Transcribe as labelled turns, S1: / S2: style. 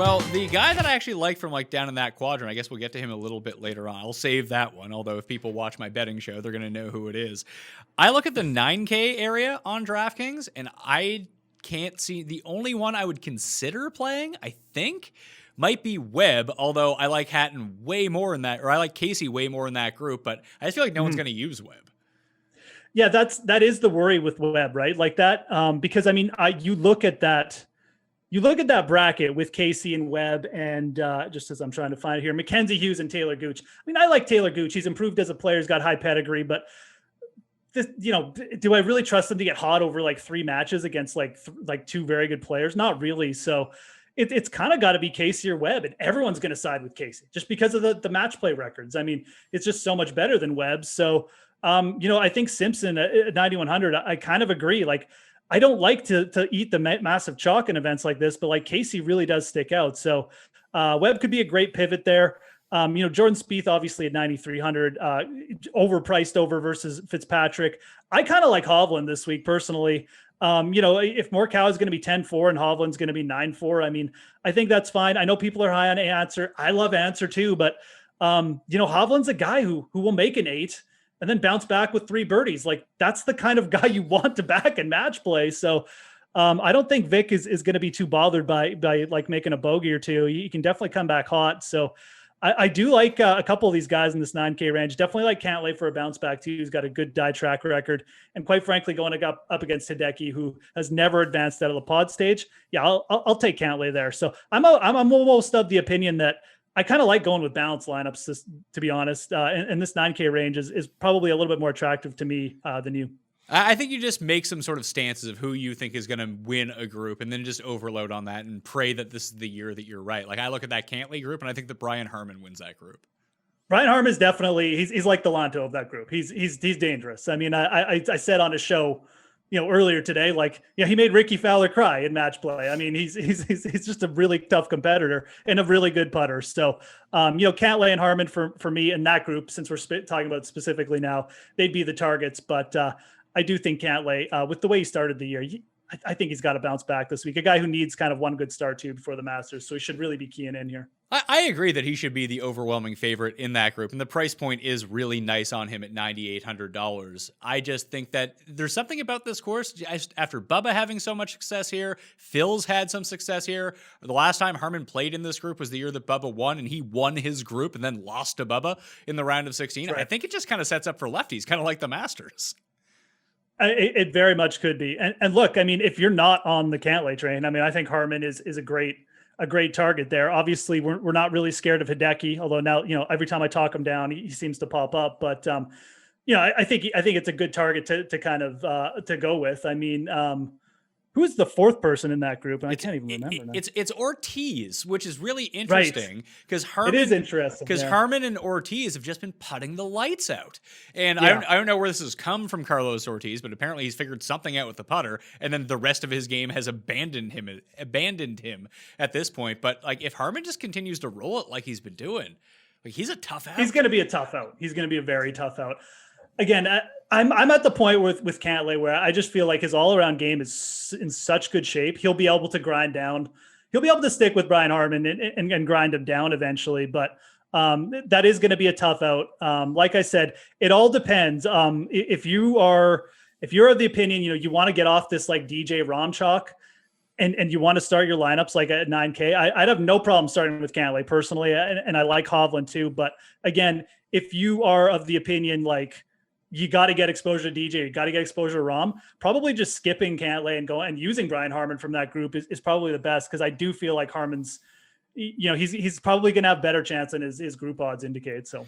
S1: Well, the guy that I actually like from like down in that quadrant, I guess we'll get to him a little bit later on. I'll save that one. Although if people watch my betting show, they're going to know who it is. I look at the 9K area on DraftKings, and I can't see the only one I would consider playing, I think, might be Webb. Although I like Hatton way more in that, or I like Casey way more in that group, but I just feel like no one's going to use Webb.
S2: Yeah, that is the worry with Webb, right? Like that, because I mean, you look at that bracket with Casey and Webb, and just as I'm trying to find it here, Mackenzie Hughes and Taylor Gooch. I mean, I like Taylor Gooch. He's improved as a player. He's got high pedigree, but this, do I really trust him to get hot over like 3 matches against like 2 very good players? Not really. So it's kind of got to be Casey or Webb, and everyone's going to side with Casey just because of the match play records. I mean, it's just so much better than Webb. So, I think Simpson at 9,100, I kind of agree. Like, I don't like to eat the massive chalk in events like this, but like Casey really does stick out. So Webb could be a great pivot there. Jordan Spieth obviously at 9,300, overpriced over versus Fitzpatrick. I kind of like Hovland this week personally. If Morikawa is going to be 10-4 and Hovland's going to be 9-4, I mean, I think that's fine. I know people are high on Answer. I love Answer too, but Hovland's a guy who will make an 8 and then bounce back with 3 birdies. Like, that's the kind of guy you want to back in match play. So I don't think Vic is going to be too bothered by like making a bogey or 2. He can definitely come back hot. So I do like a couple of these guys in this 9K range. Definitely like Cantlay for a bounce back too. He's got a good die track record. And quite frankly, going up against Hideki, who has never advanced out of the pod stage. Yeah, I'll take Cantlay there. So I'm almost of the opinion that I kind of like going with balanced lineups, to be honest. And this 9K range is probably a little bit more attractive to me than you.
S1: I think you just make some sort of stances of who you think is going to win a group and then just overload on that and pray that this is the year that you're right. Like, I look at that Cantlay group and I think that Brian Harman wins that group.
S2: Brian Harman is definitely, he's like the Lanto of that group. He's dangerous. I mean, I said on a show, earlier today, like, he made Ricky Fowler cry in match play. I mean, he's just a really tough competitor and a really good putter. So, Cantlay and Harman for me in that group, since we're talking about specifically now, they'd be the targets. But I do think Cantlay, with the way he started the year, I think he's got to bounce back this week. A guy who needs kind of one good start too before the Masters. So he should really be keying in here.
S1: I agree that he should be the overwhelming favorite in that group. And the price point is really nice on him at $9,800. I just think that there's something about this course. After Bubba having so much success here, Phil's had some success here. The last time Harman played in this group was the year that Bubba won, and he won his group and then lost to Bubba in the round of 16. Right. I think it just kind of sets up for lefties, kind of like the Masters.
S2: It very much could be. And look, I mean, if you're not on the Cantlay train, I mean, I think Harman is a great target there. Obviously, we're not really scared of Hideki, although now, every time I talk him down, he seems to pop up. But, I think it's a good target to kind of to go with. I mean, who is the 4th person in that group? And I can't even remember now.
S1: It's Ortiz, which is really interesting because Harman.
S2: It is interesting
S1: because Harman and Ortiz have just been putting the lights out, and I don't know where this has come from Carlos Ortiz, but apparently he's figured something out with the putter, and then the rest of his game has abandoned him at this point. But like, if Harman just continues to roll it like he's been doing, like, he's a tough out.
S2: He's going to be a tough out. He's going to be a very tough out. Again, I'm at the point with Cantlay where I just feel like his all-around game is in such good shape. He'll be able to grind down. He'll be able to stick with Brian Harman and grind him down eventually. But that is going to be a tough out. Like I said, it all depends. If you're of the opinion, you want to get off this like DJ Rom chalk and you want to start your lineups like at 9K, I'd have no problem starting with Cantlay personally. And I like Hovland too. But again, if you are of the opinion, like, you got to get exposure to DJ, you got to get exposure to Rom, probably just skipping Cantlay and using Brian Harman from that group is probably the best. Cause I do feel like Harman's, he's probably going to have better chance than his group odds indicate. So.